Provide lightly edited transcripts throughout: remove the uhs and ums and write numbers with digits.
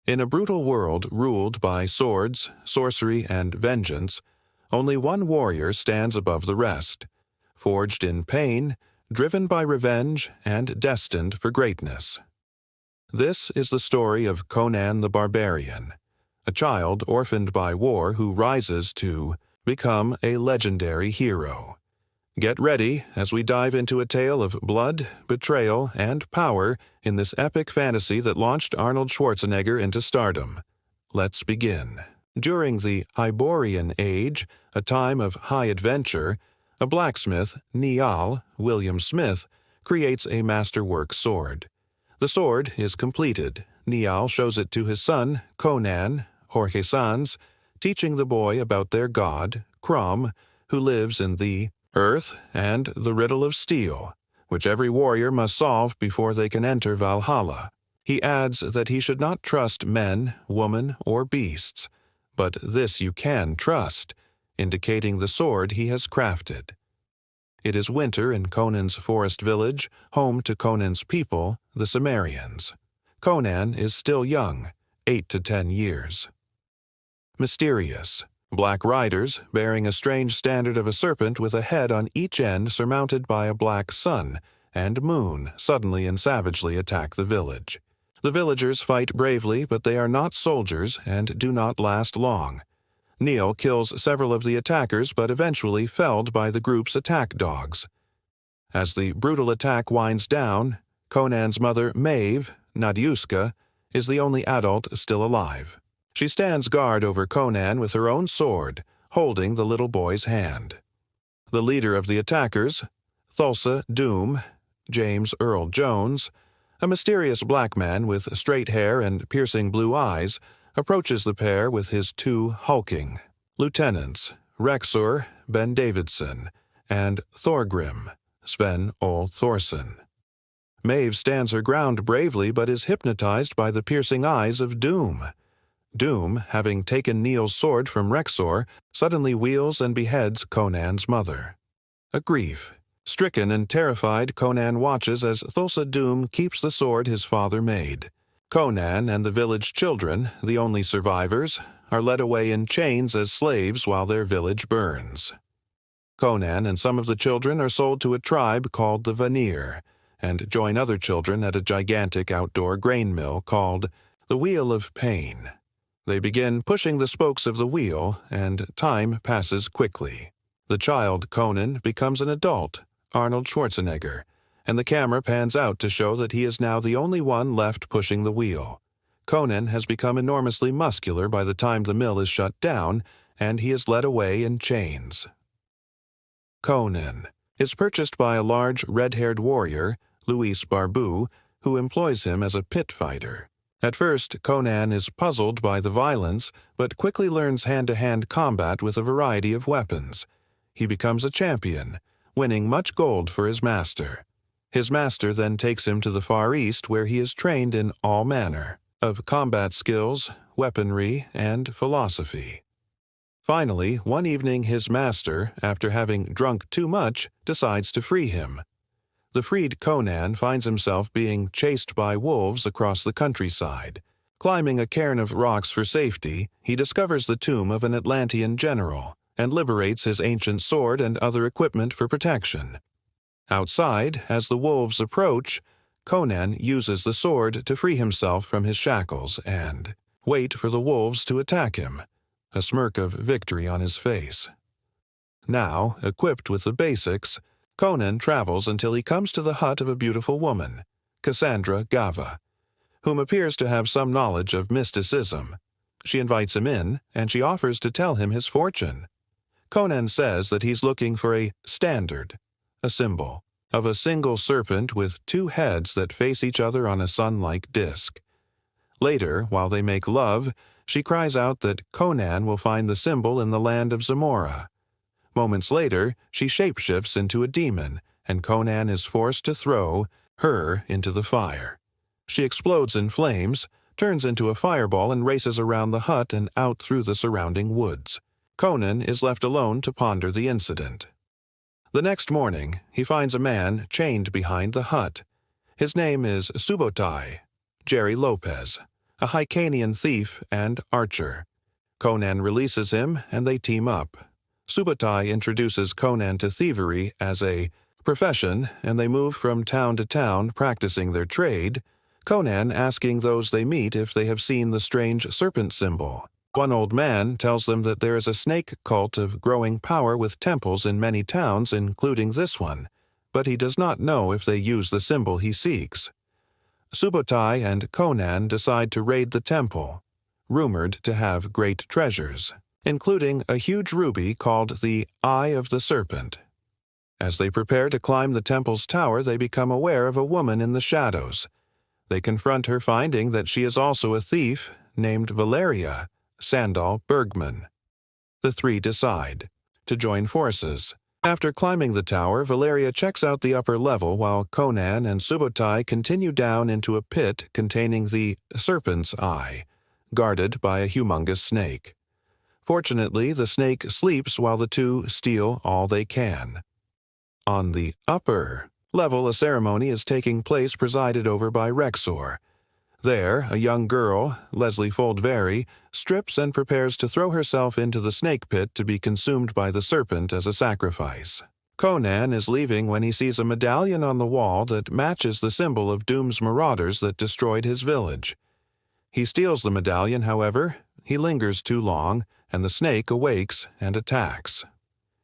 In a brutal world ruled by swords, sorcery, and vengeance, only one warrior stands above the rest, forged in pain, driven by revenge, and destined for greatness. This is the story of Conan the Barbarian, a child orphaned by war who rises to become a legendary hero. Get ready as we dive into a tale of blood, betrayal, and power in this epic fantasy that launched Arnold Schwarzenegger into stardom. Let's begin. During the Hyborian Age, a time of high adventure, a blacksmith, Niall William Smith, creates a masterwork sword. The sword is completed. Niall shows it to his son, Conan, Jorge Sanz, teaching the boy about their god, Crom, who lives in the earth, and the riddle of steel, which every warrior must solve before they can enter Valhalla. He adds that he should not trust men, women, or beasts, but this you can trust, indicating the sword he has crafted. It is winter in Conan's forest village, home to Conan's people, the Cimmerians. Conan is still young, 8 to 10 years. Mysterious. Black riders, bearing a strange standard of a serpent with a head on each end surmounted by a black sun and moon, suddenly and savagely attack the village. The villagers fight bravely, but they are not soldiers and do not last long. Niall kills several of the attackers but eventually felled by the group's attack dogs. As the brutal attack winds down, Conan's mother, Maeve, Nadiuska, is the only adult still alive. She stands guard over Conan with her own sword, holding the little boy's hand. The leader of the attackers, Thulsa Doom, James Earl Jones, a mysterious black man with straight hair and piercing blue eyes, approaches the pair with his two hulking lieutenants, Rexor Ben Davidson and Thorgrim Sven Ol Thorson. Maeve stands her ground bravely but is hypnotized by the piercing eyes of Doom. Doom, having taken Niall's sword from Rexor, suddenly wheels and beheads Conan's mother. A grief. Stricken and terrified, Conan watches as Thulsa Doom keeps the sword his father made. Conan and the village children, the only survivors, are led away in chains as slaves while their village burns. Conan and some of the children are sold to a tribe called the Vanir, and join other children at a gigantic outdoor grain mill called the Wheel of Pain. They begin pushing the spokes of the wheel, and time passes quickly. The child, Conan, becomes an adult, Arnold Schwarzenegger, and the camera pans out to show that he is now the only one left pushing the wheel. Conan has become enormously muscular by the time the mill is shut down, and he is led away in chains. Conan is purchased by a large red-haired warrior, Luis Barbu, who employs him as a pit fighter. At first, Conan is puzzled by the violence, but quickly learns hand-to-hand combat with a variety of weapons. He becomes a champion, winning much gold for his master. His master then takes him to the Far East, where he is trained in all manner of combat skills, weaponry, and philosophy. Finally, one evening his master, after having drunk too much, decides to free him. The freed Conan finds himself being chased by wolves across the countryside. Climbing a cairn of rocks for safety, he discovers the tomb of an Atlantean general and liberates his ancient sword and other equipment for protection. Outside, as the wolves approach, Conan uses the sword to free himself from his shackles and wait for the wolves to attack him, a smirk of victory on his face. Now, equipped with the basics, Conan travels until he comes to the hut of a beautiful woman, Cassandra Gava, whom appears to have some knowledge of mysticism. She invites him in, and she offers to tell him his fortune. Conan says that he's looking for a standard, a symbol, of a single serpent with two heads that face each other on a sun-like disk. Later, while they make love, she cries out that Conan will find the symbol in the land of Zamora. Moments later, she shapeshifts into a demon, and Conan is forced to throw her into the fire. She explodes in flames, turns into a fireball, and races around the hut and out through the surrounding woods. Conan is left alone to ponder the incident. The next morning, he finds a man chained behind the hut. His name is Subotai, Jerry Lopez, a Hyrcanian thief and archer. Conan releases him, and they team up. Subotai introduces Conan to thievery as a profession, and they move from town to town practicing their trade, Conan asking those they meet if they have seen the strange serpent symbol. One old man tells them that there is a snake cult of growing power with temples in many towns, including this one, but he does not know if they use the symbol he seeks. Subotai and Conan decide to raid the temple, rumored to have great treasures, including a huge ruby called the Eye of the Serpent. As they prepare to climb the temple's tower, they become aware of a woman in the shadows. They confront her, finding that she is also a thief named Valeria Sandal Bergman. The three decide to join forces. After climbing the tower, Valeria checks out the upper level while Conan and Subotai continue down into a pit containing the Serpent's Eye, guarded by a humongous snake. Fortunately, the snake sleeps while the two steal all they can. On the upper level, a ceremony is taking place presided over by Rexor. There, a young girl, Leslie Foldvary, strips and prepares to throw herself into the snake pit to be consumed by the serpent as a sacrifice. Conan is leaving when he sees a medallion on the wall that matches the symbol of Doom's marauders that destroyed his village. He steals the medallion, however. He lingers too long, and the snake awakes and attacks.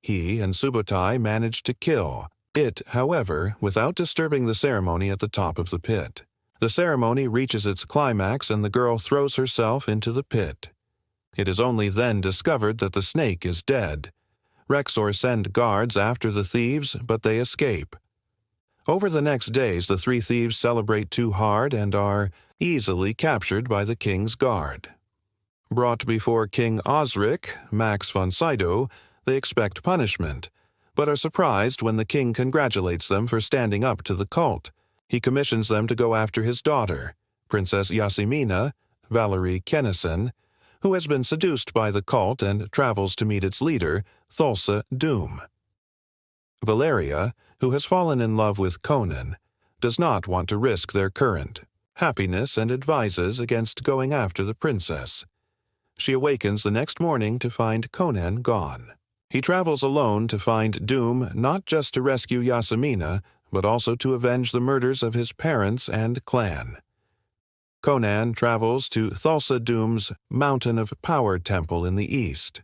He and Subotai manage to kill it, however, without disturbing the ceremony at the top of the pit. The ceremony reaches its climax and the girl throws herself into the pit. It is only then discovered that the snake is dead. Rexor sends guards after the thieves, but they escape. Over the next days, the three thieves celebrate too hard and are easily captured by the king's guard. Brought before King Osric, Max von Sydow, they expect punishment, but are surprised when the king congratulates them for standing up to the cult. He commissions them to go after his daughter, Princess Yasemina, Valerie Kennison, who has been seduced by the cult and travels to meet its leader, Thulsa Doom. Valeria, who has fallen in love with Conan, does not want to risk their current happiness and advises against going after the princess. She awakens the next morning to find Conan gone. He travels alone to find Doom, not just to rescue Yasemina, but also to avenge the murders of his parents and clan. Conan travels to Thulsa Doom's Mountain of Power temple in the east.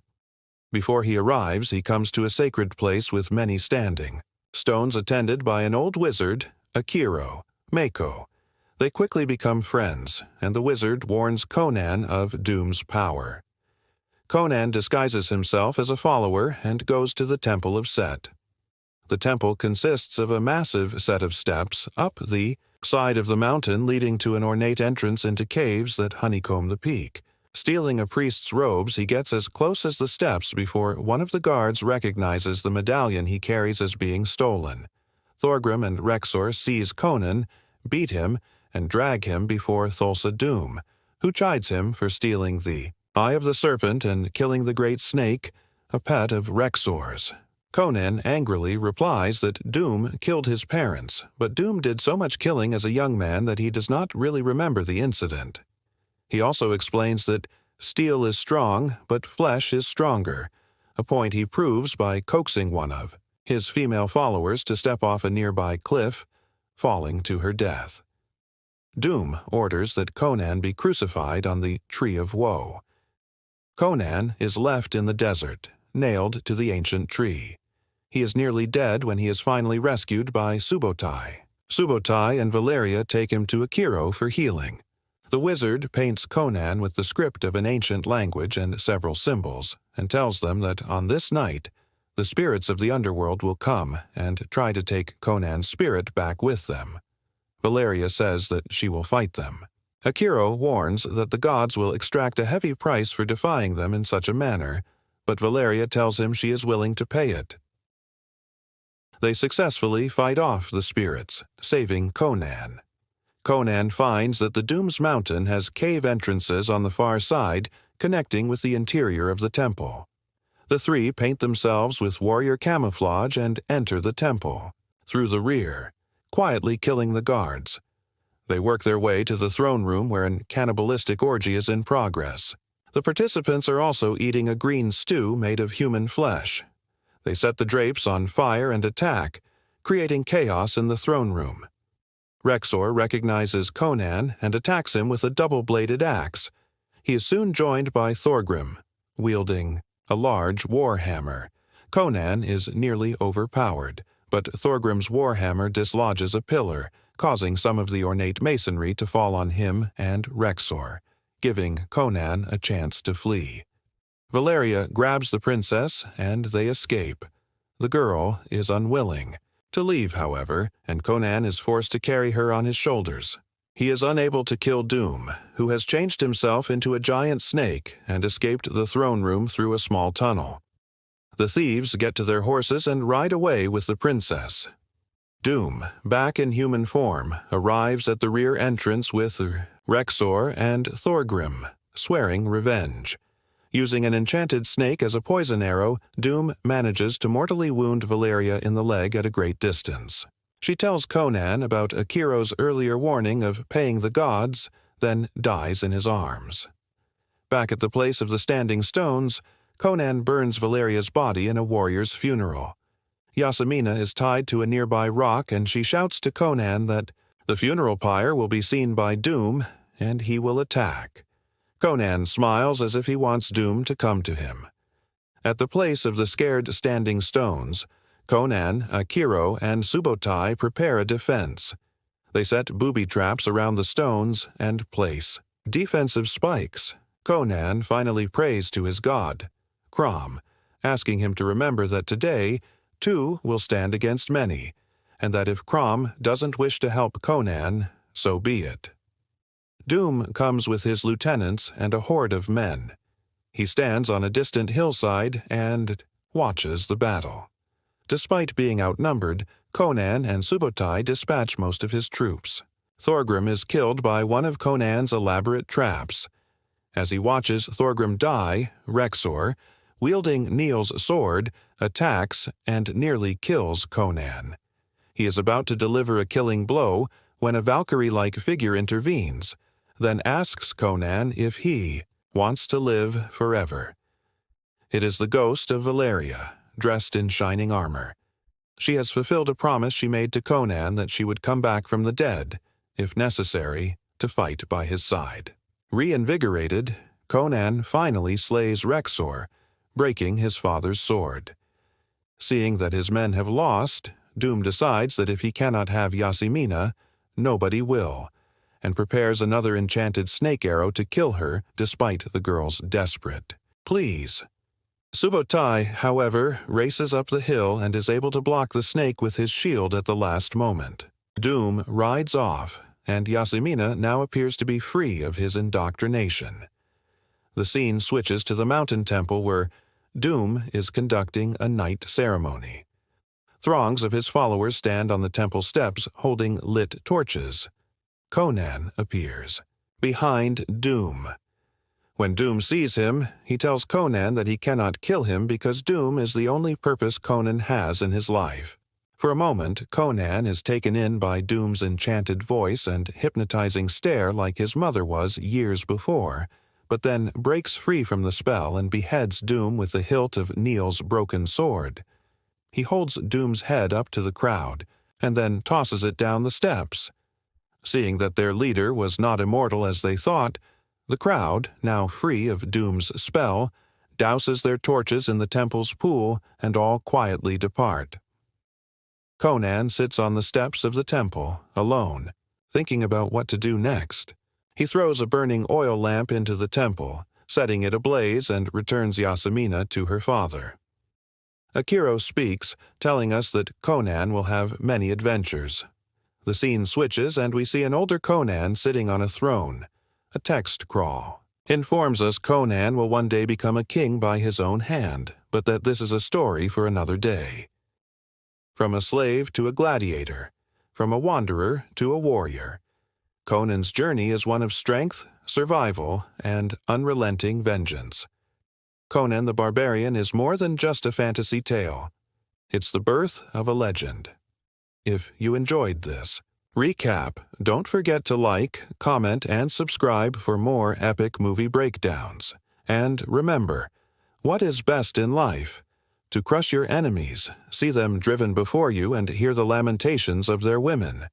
Before he arrives, he comes to a sacred place with many standing, stones attended by an old wizard, Akiro, Mako. They quickly become friends, and the wizard warns Conan of Doom's power. Conan disguises himself as a follower and goes to the Temple of Set. The temple consists of a massive set of steps up the side of the mountain leading to an ornate entrance into caves that honeycomb the peak. Stealing a priest's robes, he gets as close as the steps before one of the guards recognizes the medallion he carries as being stolen. Thorgrim and Rexor seize Conan, beat him, and drag him before Thulsa Doom, who chides him for stealing the Eye of the Serpent and killing the great snake, a pet of Rexor's. Conan angrily replies that Doom killed his parents, but Doom did so much killing as a young man that he does not really remember the incident. He also explains that steel is strong, but flesh is stronger, a point he proves by coaxing one of his female followers to step off a nearby cliff, falling to her death. Doom orders that Conan be crucified on the Tree of Woe. Conan is left in the desert, nailed to the ancient tree. He is nearly dead when he is finally rescued by Subotai. Subotai and Valeria take him to Akiro for healing. The wizard paints Conan with the script of an ancient language and several symbols, and tells them that on this night, the spirits of the underworld will come and try to take Conan's spirit back with them. Valeria says that she will fight them. Akiro warns that the gods will extract a heavy price for defying them in such a manner, but Valeria tells him she is willing to pay it. They successfully fight off the spirits, saving Conan. Conan finds that the Doom's Mountain has cave entrances on the far side connecting with the interior of the temple. The three paint themselves with warrior camouflage and enter the temple through the rear, quietly killing the guards. They work their way to the throne room where an cannibalistic orgy is in progress. The participants are also eating a green stew made of human flesh. They set the drapes on fire and attack, creating chaos in the throne room. Rexor recognizes Conan and attacks him with a double-bladed axe. He is soon joined by Thorgrim, wielding a large war hammer. Conan is nearly overpowered, but Thorgrim's war hammer dislodges a pillar, causing some of the ornate masonry to fall on him and Rexor, giving Conan a chance to flee. Valeria grabs the princess and they escape. The girl is unwilling to leave, however, and Conan is forced to carry her on his shoulders. He is unable to kill Doom, who has changed himself into a giant snake and escaped the throne room through a small tunnel. The thieves get to their horses and ride away with the princess. Doom, back in human form, arrives at the rear entrance with Rexor and Thorgrim, swearing revenge. Using an enchanted snake as a poison arrow, Doom manages to mortally wound Valeria in the leg at a great distance. She tells Conan about Akiro's earlier warning of paying the gods, then dies in his arms. Back at the place of the standing stones, Conan burns Valeria's body in a warrior's funeral. Yasmina is tied to a nearby rock and she shouts to Conan that the funeral pyre will be seen by Doom and he will attack. Conan smiles as if he wants Doom to come to him. At the place of the scared standing stones, Conan, Akiro, and Subotai prepare a defense. They set booby traps around the stones and place defensive spikes. Conan finally prays to his god, Crom, asking him to remember that today, two will stand against many, and that if Crom doesn't wish to help Conan, so be it. Doom comes with his lieutenants and a horde of men. He stands on a distant hillside and watches the battle. Despite being outnumbered, Conan and Subotai dispatch most of his troops. Thorgrim is killed by one of Conan's elaborate traps. As he watches Thorgrim die, Rexor, wielding Niall's sword, attacks and nearly kills Conan. He is about to deliver a killing blow when a Valkyrie-like figure intervenes, then asks Conan if he wants to live forever. It is the ghost of Valeria, dressed in shining armor. She has fulfilled a promise she made to Conan that she would come back from the dead, if necessary, to fight by his side. Reinvigorated, Conan finally slays Rexor, breaking his father's sword. Seeing that his men have lost, Doom decides that if he cannot have Yasmina, nobody will, and prepares another enchanted snake arrow to kill her despite the girl's desperate pleas. Subotai, however, races up the hill and is able to block the snake with his shield at the last moment. Doom rides off, and Yasmina now appears to be free of his indoctrination. The scene switches to the mountain temple where Doom is conducting a night ceremony. Throngs of his followers stand on the temple steps holding lit torches. Conan appears, behind Doom. When Doom sees him, he tells Conan that he cannot kill him because Doom is the only purpose Conan has in his life. For a moment, Conan is taken in by Doom's enchanted voice and hypnotizing stare like his mother was years before, but then breaks free from the spell and beheads Doom with the hilt of Niall's broken sword. He holds Doom's head up to the crowd, and then tosses it down the steps. Seeing that their leader was not immortal as they thought, the crowd, now free of Doom's spell, douses their torches in the temple's pool and all quietly depart. Conan sits on the steps of the temple, alone, thinking about what to do next. He throws a burning oil lamp into the temple, setting it ablaze, and returns Yasmina to her father. Akiro speaks, telling us that Conan will have many adventures. The scene switches and we see an older Conan sitting on a throne. A text crawl informs us Conan will one day become a king by his own hand, but that this is a story for another day. From a slave to a gladiator, from a wanderer to a warrior, Conan's journey is one of strength, survival, and unrelenting vengeance. Conan the Barbarian is more than just a fantasy tale. It's the birth of a legend. If you enjoyed this, Recap: don't forget to like, comment, and subscribe for more epic movie breakdowns. And remember, what is best in life? To crush your enemies, see them driven before you, and hear the lamentations of their women.